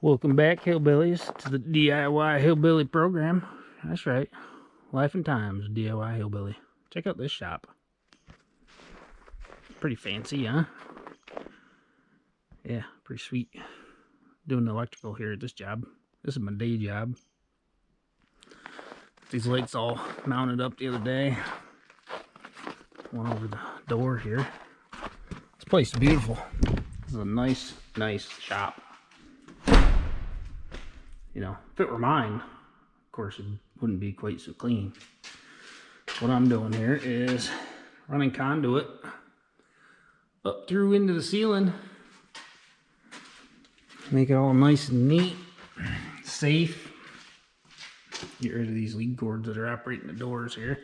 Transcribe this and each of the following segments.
Welcome back, hillbillies, to the DIY Hillbilly program. That's right. Life and Times, DIY Hillbilly. Check out this shop. Pretty fancy, huh? Yeah, pretty sweet. Doing the electrical here at this job. This is my day job. These lights all mounted up the other day. One over the door here. This place is beautiful. This is a nice shop. You know, if it were mine, of course, it wouldn't be quite so clean. What I'm doing here is running conduit up through into the ceiling. Make it all nice and neat, safe. Get rid of these lead cords that are operating the doors here.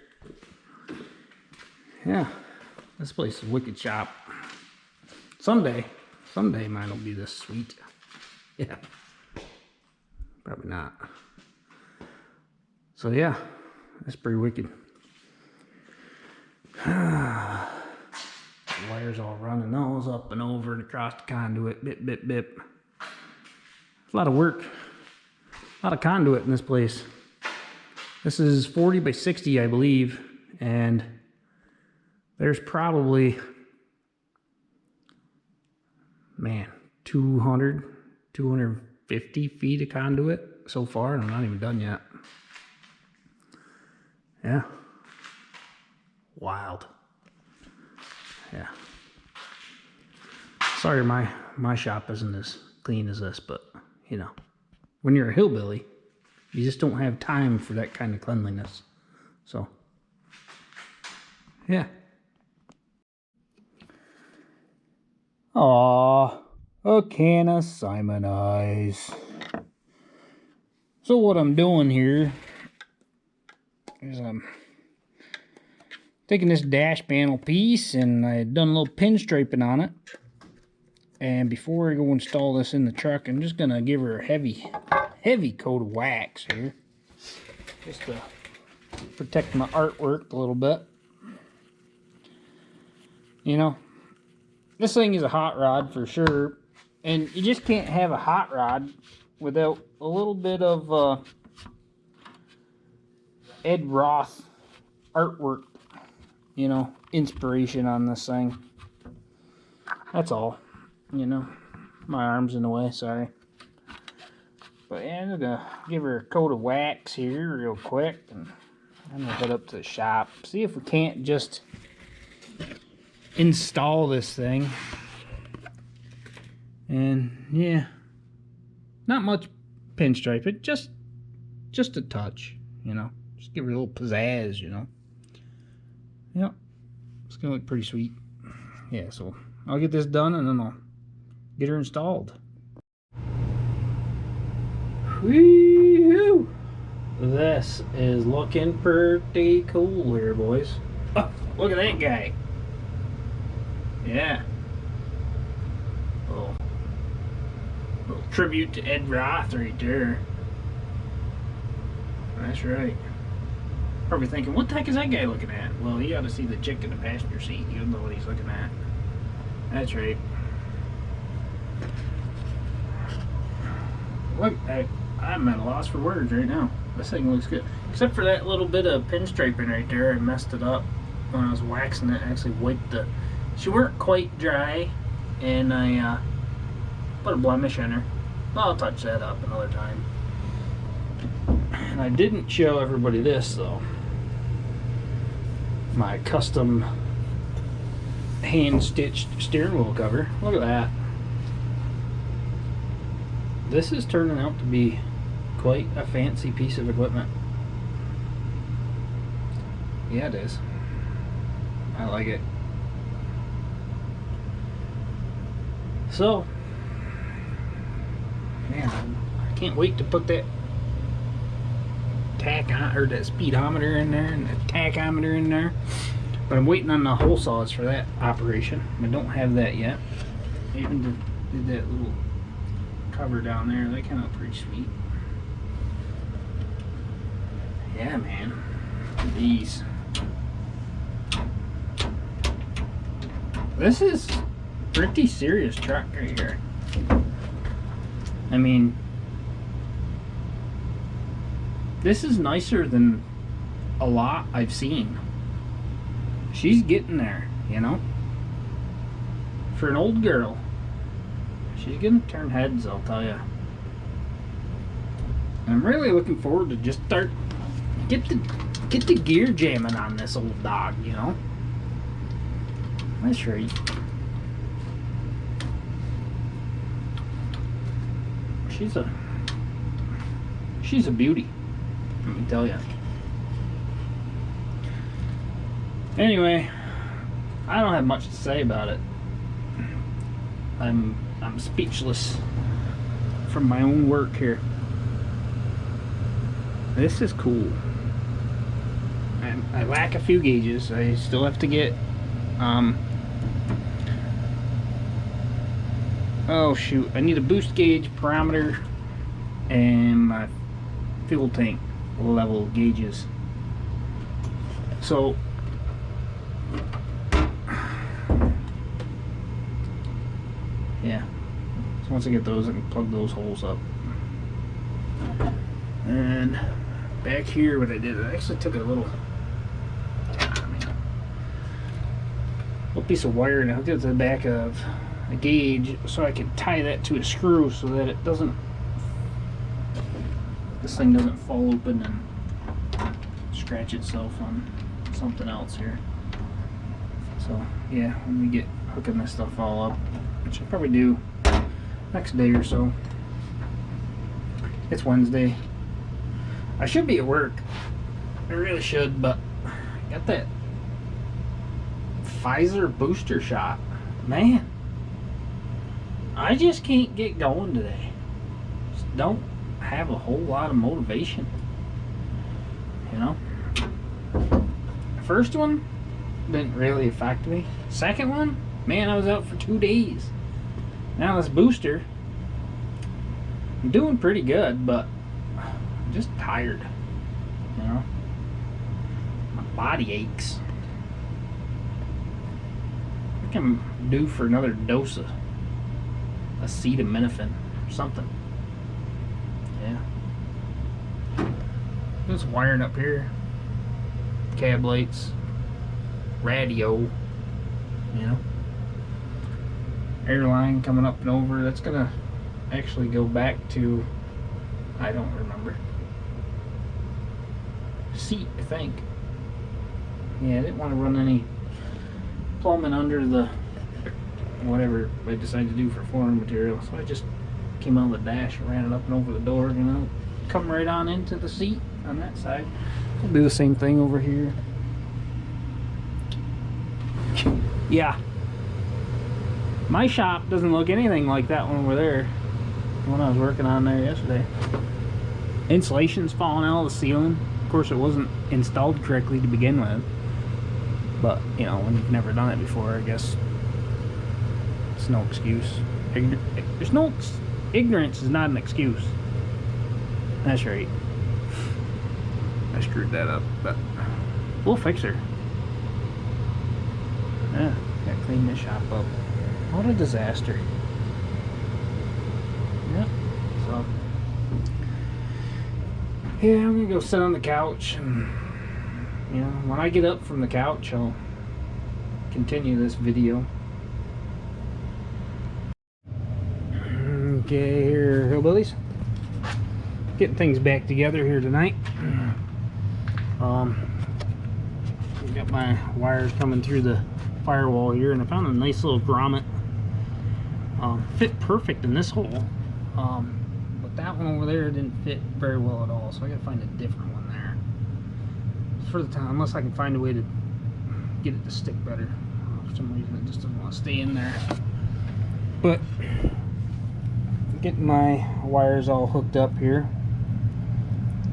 Yeah, this place is a wicked shop. Someday mine will be this sweet. Yeah. Probably not. So yeah, that's pretty wicked. The wires all running those up and over and across the conduit. Bip, bip, bip. It's a lot of work. A lot of conduit in this place. This is 40 by 60, I believe. And there's probably, man, 250 feet of conduit so far, and I'm not even done yet. Yeah. Wild. Yeah. Sorry my shop isn't as clean as this, but you know, when you're a hillbilly, you just don't have time for that kind of cleanliness. So yeah. Aww. A can of Simon Eyes. So what I'm doing here is I'm taking this dash panel piece and I had done a little pinstriping on it. And before I go install this in the truck, I'm just gonna give her a heavy coat of wax here, just to protect my artwork a little bit. You know, this thing is a hot rod for sure. And you just can't have a hot rod without a little bit of Ed Roth artwork, you know, inspiration on this thing. That's all, you know. My arm's in the way, sorry. But yeah, I'm gonna give her a coat of wax here real quick, and I'm gonna head up to the shop, see if we can't just install this thing. And yeah, not much pinstripe, it just a touch, you know, just give her a little pizzazz, you know. Yep, it's gonna look pretty sweet. Yeah, so I'll get this done and then I'll get her installed. Whee-hoo! This is looking pretty cool here, boys. Oh, look at that guy. Yeah. Little tribute to Ed Roth right there. That's right. Probably thinking, what the heck is that guy looking at? Well, you ought to see the chick in the passenger seat. You'll know what he's looking at. That's right. Look, I'm at a loss for words right now. This thing looks good. Except for that little bit of pinstriping right there. I messed it up when I was waxing it. I actually wiped the... She weren't quite dry, and I put a blemish in her. I'll touch that up another time. And I didn't show everybody this though. My custom hand-stitched steering wheel cover. Look at that. This is turning out to be quite a fancy piece of equipment. Yeah, it is. I like it. So, man, I can't wait to put that tack on, or that speedometer in there and the tachometer in there. But I'm waiting on the hole saws for that operation. I don't have that yet. I even did that little cover down there. That came out pretty sweet. Yeah, man. Look at these. This is pretty serious truck right here. I mean, This is nicer than a lot I've seen. She's getting there, you know? For an old girl. She's gonna turn heads, I'll tell you. I'm really looking forward to just get the gear jamming on this old dog, you know? That's right. She's a beauty, let me tell you. Anyway, I don't have much to say about it. I'm speechless from my own work here. This is cool. I lack a few gauges. I still have to get oh shoot, I need a boost gauge, parameter, and my fuel tank level gauges. So yeah, so once I get those, I can plug those holes up. And back here, what I did, I actually took a little piece of wire and I hooked it to the back of a gauge so I could tie that to a screw so that it doesn't, this thing doesn't fall open and scratch itself on something else here. So yeah, when we get hooking this stuff all up, which I'll probably do next day or so. It's Wednesday. I should be at work. I really should, but I got that Pfizer booster shot. Man, I just can't get going today. Just don't have a whole lot of motivation. You know? First one didn't really affect me. Second one, man, I was out for 2 days. Now this booster, I'm doing pretty good, but I'm just tired. You know? My body aches. I think I'm due for another dose of acetaminophen or something. Yeah. Just wiring up here. Cab lights. Radio. You know. Airline coming up and over. That's gonna actually go back to, I don't remember. Seat, I think. Yeah, I didn't want to run any plumbing under the whatever I decided to do for flooring material, so I just came on the dash and ran it up and over the door, you know, come right on into the seat on that side. I'll do the same thing over here. Yeah, my shop doesn't look anything like that one over there when I was working on there yesterday. Insulation's falling out of the ceiling. Of course, it wasn't installed correctly to begin with. But, you know, when you've never done it before, I guess it's no excuse. There's no... Ignorance is not an excuse. That's right. I screwed that up, but we'll fix her. Yeah, gotta clean this shop up. What a disaster. Yep. So, yeah, I'm gonna go sit on the couch and, you know, when I get up from the couch, I'll continue this video. Okay, here, hillbillies. Getting things back together here tonight. Got my wires coming through the firewall here, and I found a nice little grommet. Fit perfect in this hole. But that one over there didn't fit very well at all, so I gotta find a different one there. For the time, unless I can find a way to get it to stick better. For some reason it just doesn't want to stay in there. But getting my wires all hooked up here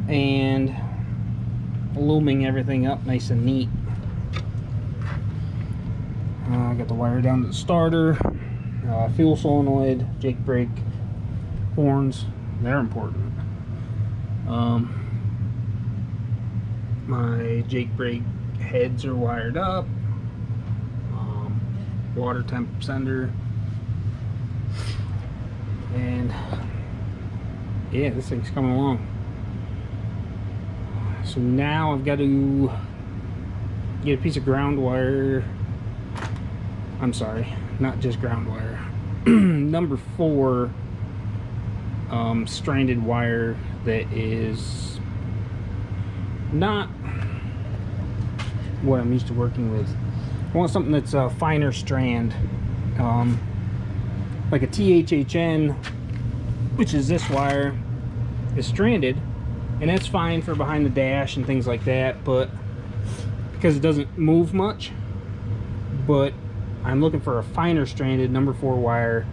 and looming everything up nice and neat. I got the wire down to the starter, fuel solenoid, Jake brake, horns, they're important. My Jake brake heads are wired up, water temp sender, and yeah, this thing's coming along. So now I've got to get a piece of ground wire. I'm sorry, not just ground wire. Number 4 stranded wire that is not what I'm used to working with. I want something that's a finer strand, like a THHN, which is this wire, is stranded, and that's fine for behind the dash and things like that, but because it doesn't move much. But I'm looking for a finer stranded number 4 wire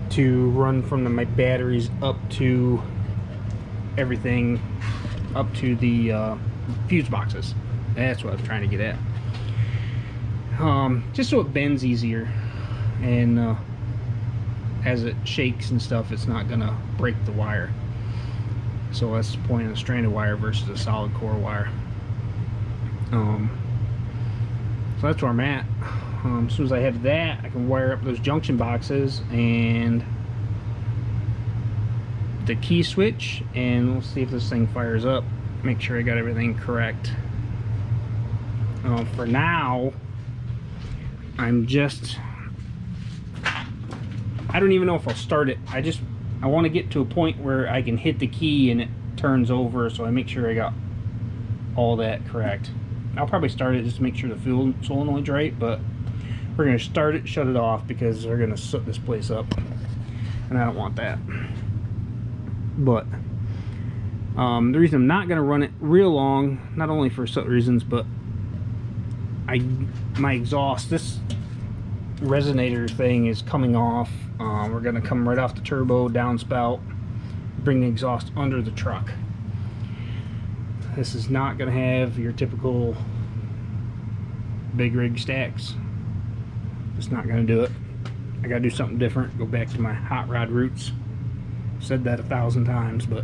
to run from my batteries up to everything, up to the fuse boxes. That's what I'm trying to get at. Just so it bends easier, and as it shakes and stuff, it's not gonna break the wire. So that's the point of a stranded wire versus a solid core wire. So that's where I'm at. As soon as I have that, I can wire up those junction boxes and the key switch, and we'll see if this thing fires up. Make sure I got everything correct. For now, I don't even know if I'll start it. I want to get to a point where I can hit the key and it turns over, so I make sure I got all that correct. I'll probably start it just to make sure the fuel solenoid's right, but we're going to start it, shut it off, because they're going to soot this place up, and I don't want that. But the reason I'm not going to run it real long, not only for soot reasons, but my exhaust, this resonator thing is coming off. We're going to come right off the turbo, downspout, bring the exhaust under the truck. This is not going to have your typical big rig stacks. It's not going to do it. I got to do something different, go back to my hot rod roots. Said that 1,000 times, but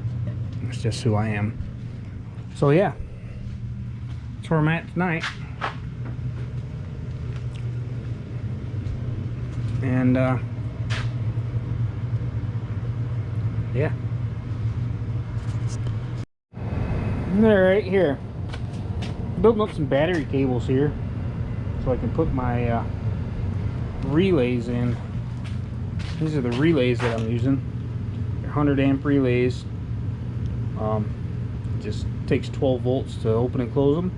it's just who I am. So yeah, that's where I'm at tonight. And yeah. Alright, here. Building up some battery cables here so I can put my relays in. These are the relays that I'm using. They're 100 amp relays. Just takes 12 volts to open and close them.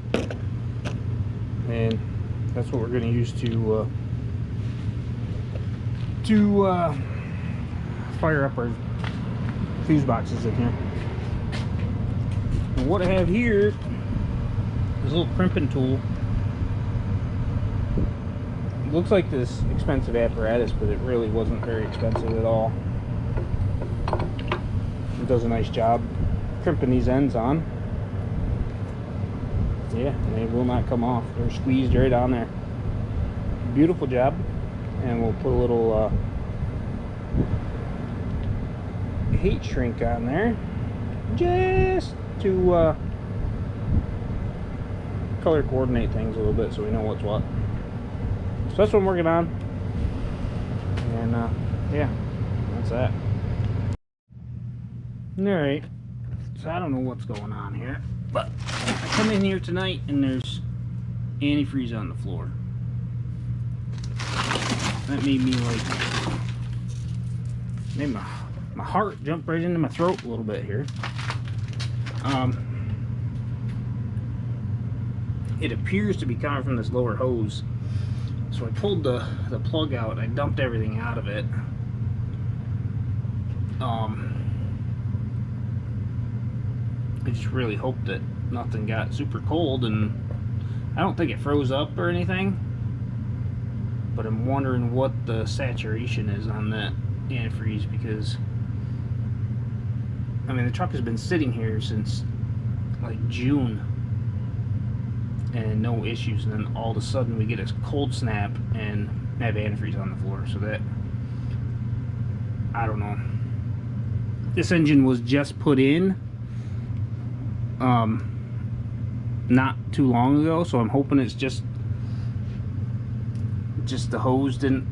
And that's what we're going to use to fire up our fuse boxes in here. And what I have here is a little crimping tool. It looks like this expensive apparatus, but it really wasn't very expensive at all. It does a nice job crimping these ends on. Yeah, they will not come off. They're squeezed right on there. Beautiful job. And we'll put a little heat shrink on there just to color coordinate things a little bit so we know what's what. So that's what I'm working on. And yeah, that's that. Alright, so I don't know what's going on here, but I come in here tonight and there's antifreeze on the floor. That made me made my heart jump right into my throat a little bit here. It appears to be coming from this lower hose. So I pulled the plug out, I dumped everything out of it. I just really hope that nothing got super cold, and I don't think it froze up or anything. But I'm wondering what the saturation is on that antifreeze, because I mean the truck has been sitting here since like June and no issues, and then all of a sudden we get a cold snap and have antifreeze on the floor. So that, I don't know. This engine was just put in not too long ago, so I'm hoping it's just the hose didn't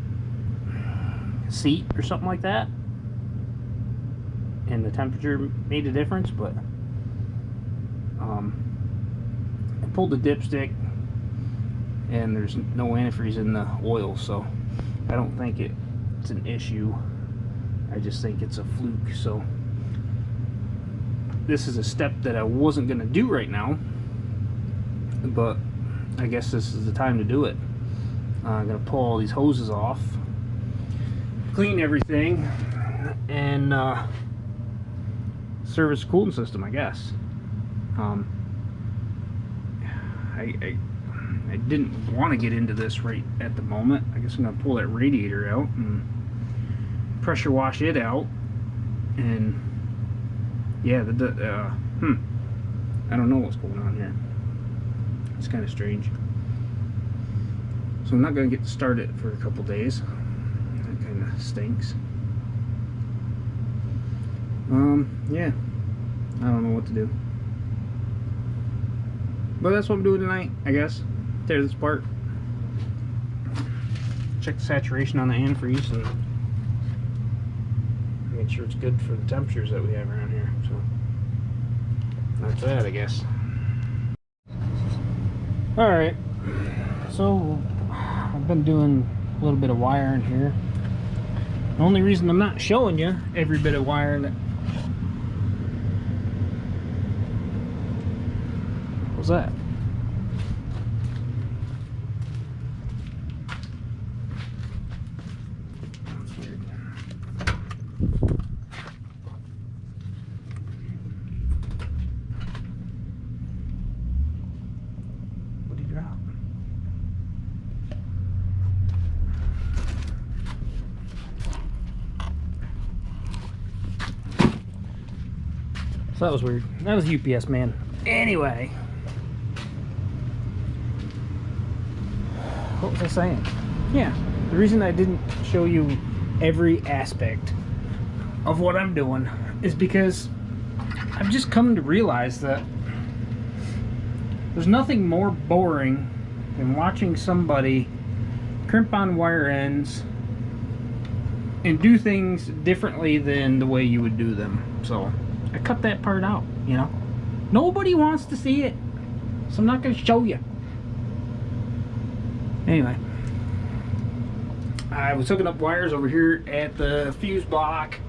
seat or something like that, and the temperature made a difference. But pulled the dipstick and there's no antifreeze in the oil, so I don't think it's an issue. I just think it's a fluke. So this is a step that I wasn't going to do right now, but I guess this is the time to do it. I'm going to pull all these hoses off, clean everything, and service the cooling system, I guess. I didn't want to get into this right at the moment. I guess I'm going to pull that radiator out and pressure wash it out. And yeah, I don't know what's going on here. It's kind of strange. So I'm not going to get to start it for a couple days. That kind of stinks. Yeah, I don't know what to do. But that's what I'm doing tonight, I guess. Tear this apart. Check the saturation on the antifreeze and make sure it's good for the temperatures that we have around here. So that's that, I guess. Alright, so I've been doing a little bit of wiring here. The only reason I'm not showing you every bit of wiring that... What was that? That's weird. What did he drop? So that was weird. That was UPS man. Anyway. What was I saying? Yeah, the reason I didn't show you every aspect of what I'm doing is because I've just come to realize that there's nothing more boring than watching somebody crimp on wire ends and do things differently than the way you would do them. So I cut that part out, you know. Nobody wants to see it, so I'm not going to show you. Anyway, I was hooking up wires over here at the fuse block,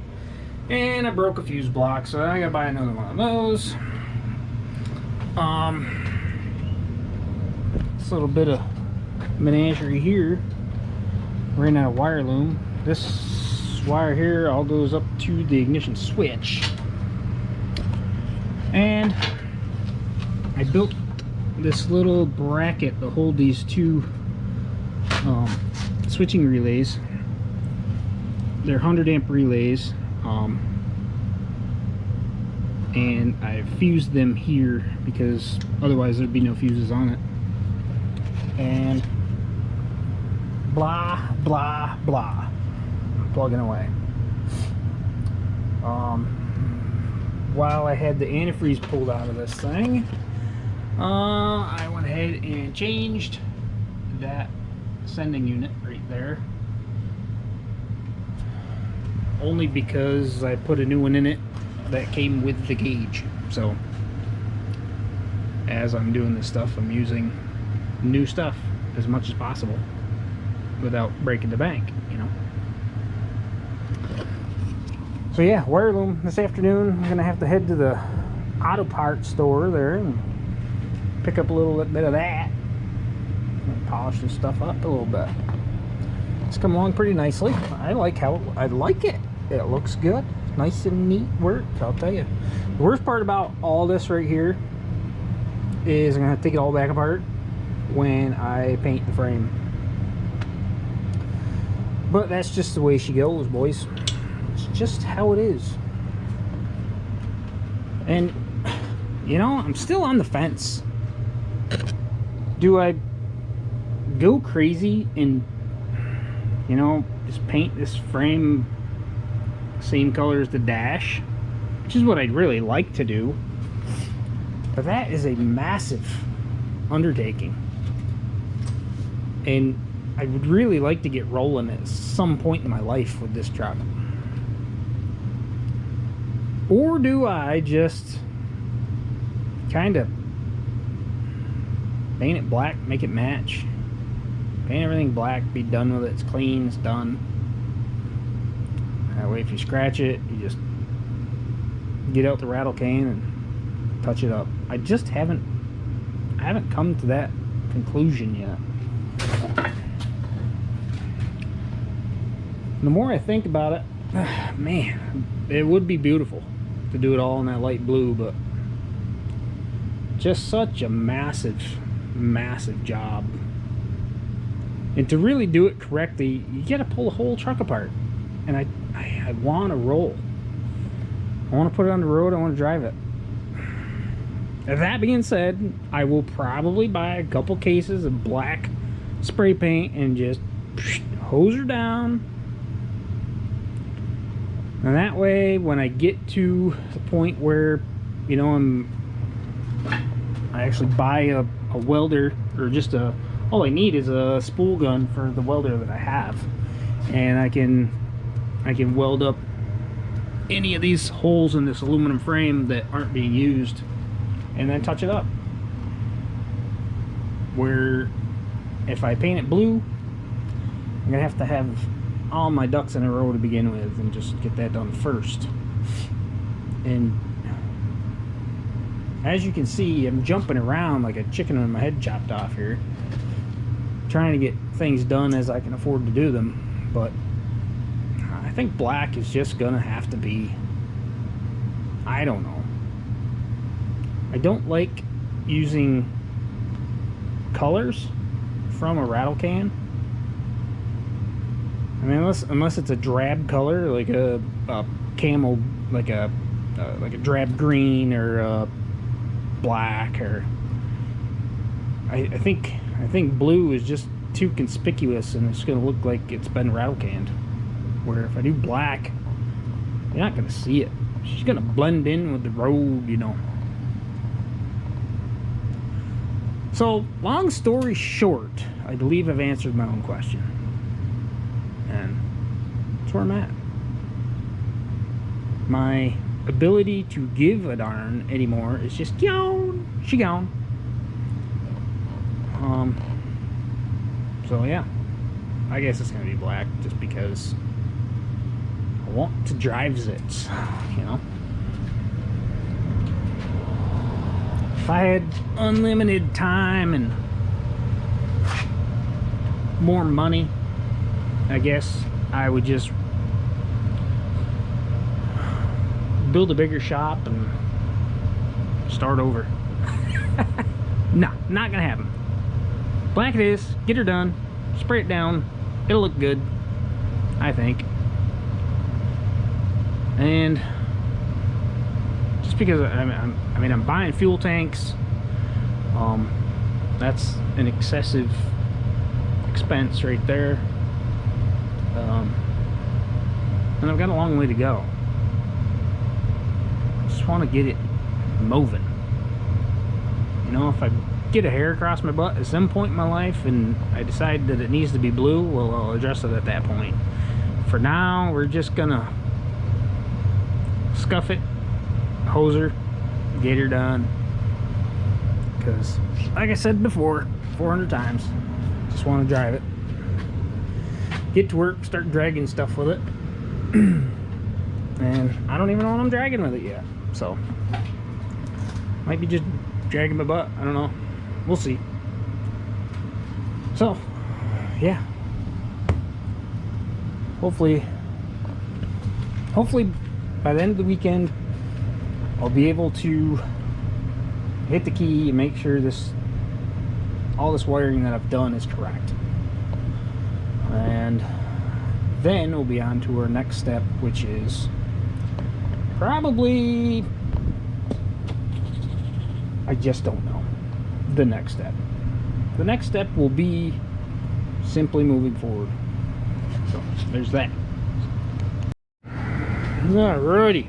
and I broke a fuse block, so I gotta buy another one of those. This little bit of menagerie here. Ran out of wire loom. This wire here all goes up to the ignition switch, and I built this little bracket to hold these two switching relays. They're 100 amp relays, and I fused them here because otherwise there'd be no fuses on it. And blah blah blah, I'm plugging away. While I had the antifreeze pulled out of this thing, I went ahead and changed that sending unit right there, only because I put a new one in it that came with the gauge. So as I'm doing this stuff, I'm using new stuff as much as possible without breaking the bank, you know. So yeah, wire loom this afternoon. I'm gonna have to head to the auto parts store there and pick up a little bit of that. Polish this stuff up a little bit. It's come along pretty nicely. I like it. It looks good. Nice and neat work, I'll tell you. The worst part about all this right here is I'm gonna have to take it all back apart when I paint the frame. But that's just the way she goes, boys. It's just how it is. And you know, I'm still on the fence. Do I go crazy and, you know, just paint this frame same color as the dash, which is what I'd really like to do, but that is a massive undertaking, and I would really like to get rolling at some point in my life with this truck. Or do I just kind of Paint it black, make it match. Paint everything black, be done with it. It's clean, it's done. That way if you scratch it, you just get out the rattle can and touch it up. I haven't come to that conclusion yet. The more I think about it, man, it would be beautiful to do it all in that light blue, but just such a massive job. And to really do it correctly, you gotta pull the whole truck apart. And I want to roll. I want to put it on the road. I want to drive it. That being said, I will probably buy a couple cases of black spray paint and just hose her down. And that way, when I get to the point where, you know, I actually buy a welder, or just all I need is a spool gun for the welder that I have, and I can weld up any of these holes in this aluminum frame that aren't being used, and then touch it up. Where if I paint it blue, I'm gonna have to have all my ducks in a row to begin with, and just get that done first. And as you can see, I'm jumping around like a chicken with my head chopped off here, trying to get things done as I can afford to do them. But I think black is just gonna have to be, I don't know. I don't like using colors from a rattle can. I mean, unless it's a drab color, like a camel, like a drab green, or a black, or I think blue is just too conspicuous, and it's gonna look like it's been rattle canned. Where if I do black, you're not gonna see it. She's gonna blend in with the road, you know. So, long story short, I believe I've answered my own question. And that's where I'm at. My ability to give a darn anymore is just gone. She gone. So yeah, I guess it's gonna be black, just because I want to drive it, you know. If I had unlimited time and more money, I guess I would just build a bigger shop and start over. No, not gonna happen. Black it is, get her done, spray it down, it'll look good, I think. And just because I mean I'm buying fuel tanks, that's an excessive expense right there. And I've got a long way to go. Just want to get it moving. You know, if I get a hair across my butt at some point in my life and I decide that it needs to be blue, well, I'll address it at that point. For now, we're just gonna scuff it, hose her, get her done. Because, like I said before, 400 times, just want to drive it. Get to work, start dragging stuff with it. And I don't even know what I'm dragging with it yet. So, might be just dragging my butt. I don't know. We'll see. So, yeah. Hopefully by the end of the weekend, I'll be able to hit the key and make sure all this wiring that I've done is correct. And then we'll be on to our next step, which is probably, I just don't know, the next step. The next step will be simply moving forward. So there's that. Alrighty.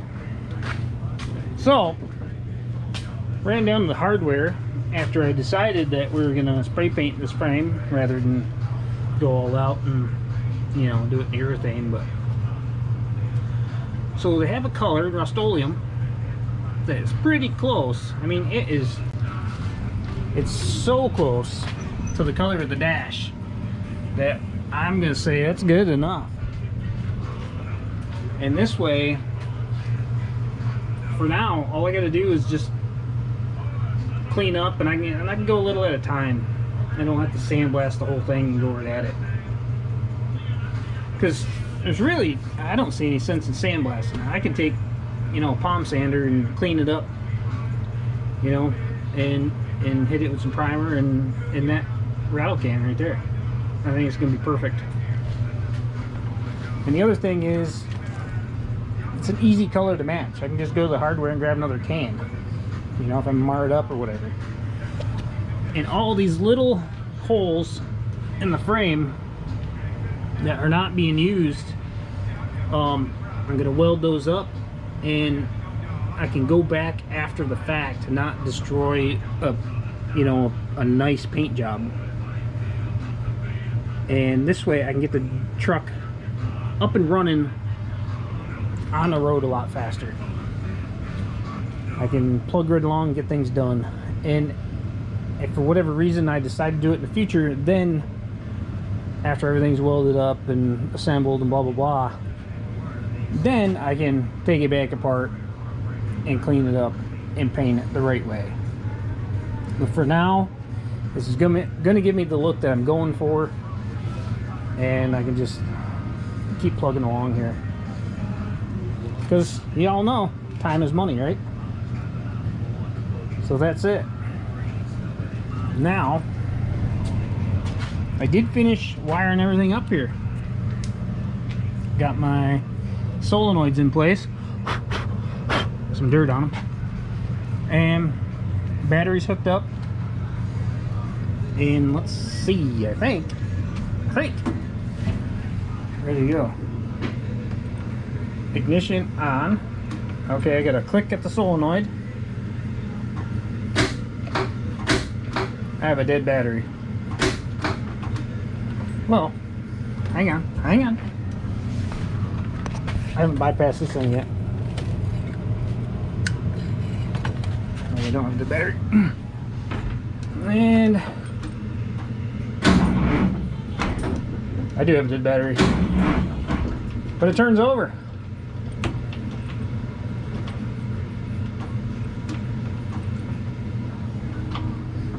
So, ran down to the hardware after I decided that we were gonna spray paint this frame rather than go all out and, you know, do it in urethane. But so they have a colored Rust-Oleum that is pretty close. I mean, it is It's so close to the color of the dash that I'm gonna say that's good enough. And this way, for now, all I gotta do is just clean up, and I can go a little at a time. I don't have to sandblast the whole thing and go right at it. Because there's really, I don't see any sense in sandblasting. I can take, you know, a palm sander and clean it up, you know, and hit it with some primer and that rattle can right there. I think it's gonna be perfect. And the other thing is, it's an easy color to match. I can just go to the hardware and grab another can, you know, if I'm marred up or whatever. And all these little holes in the frame that are not being used, I'm gonna weld those up, and I can go back after the fact to not destroy a, you know, a nice paint job. And this way I can get the truck up and running on the road a lot faster. I can plug right along and get things done. And if for whatever reason I decide to do it in the future, then after everything's welded up and assembled and blah blah blah, then I can take it back apart and clean it up and paint it the right way. But for now, this is gonna give me the look that I'm going for, and I can just keep plugging along here, because y'all know time is money, right? So that's it. Now I did finish wiring everything up here. Got my solenoids in place, some dirt on them, and batteries hooked up. And let's see, I think ready to go. Ignition on. Okay, I gotta click at the solenoid. I have a dead battery. Well, hang on. I haven't bypassed this thing yet. I don't have the battery. And I do have a dead battery, but it turns over.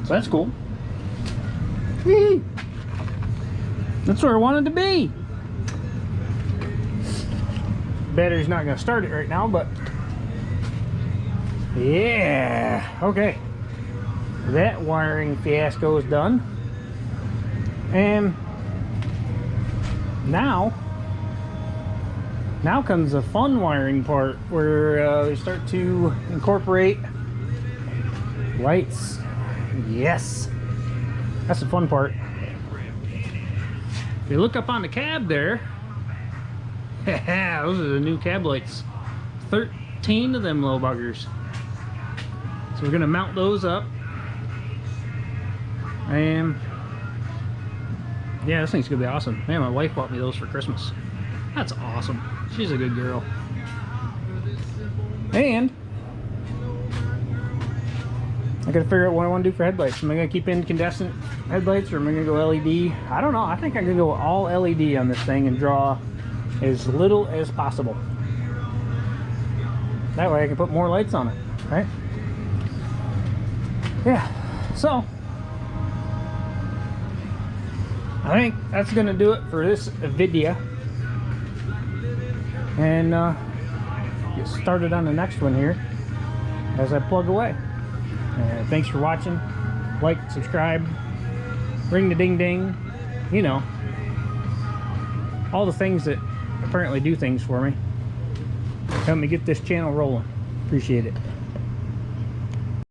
So that's cool. Whee! That's where I wanted to be. Battery's not going to start it right now, but yeah. Okay. That wiring fiasco is done. And now comes the fun wiring part, where we start to incorporate lights. Yes, that's the fun part. If you look up on the cab there, those are the new cab lights. 13 of them little buggers. So we're gonna mount those up, and yeah, this thing's gonna be awesome. Man, my wife bought me those for Christmas. That's awesome. She's a good girl. And I gotta figure out what I want to do for headlights. Am I gonna keep incandescent headlights, or am I gonna go LED? I don't know. I think I'm gonna go all LED on this thing and draw as little as possible. That way I can put more lights on it, right? Yeah. So I think that's gonna do it for this video, and get started on the next one here as I plug away. Thanks for watching. Like, subscribe, ring the ding ding, you know, all the things that apparently do things for me. Help me get this channel rolling. Appreciate it.